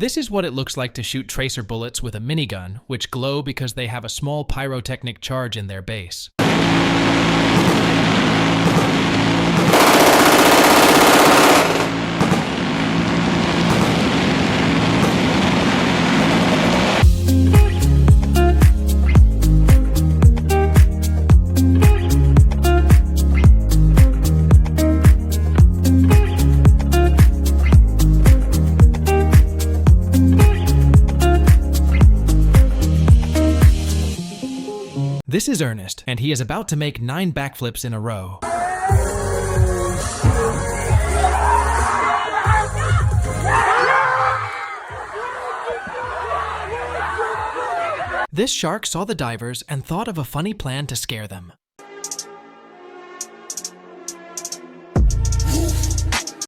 This is what it looks like to shoot tracer bullets with a minigun, which glow because they have a small pyrotechnic charge in their base. This is Ernest, and he is about to make 9 backflips in a row. This shark saw the divers and thought of a funny plan to scare them.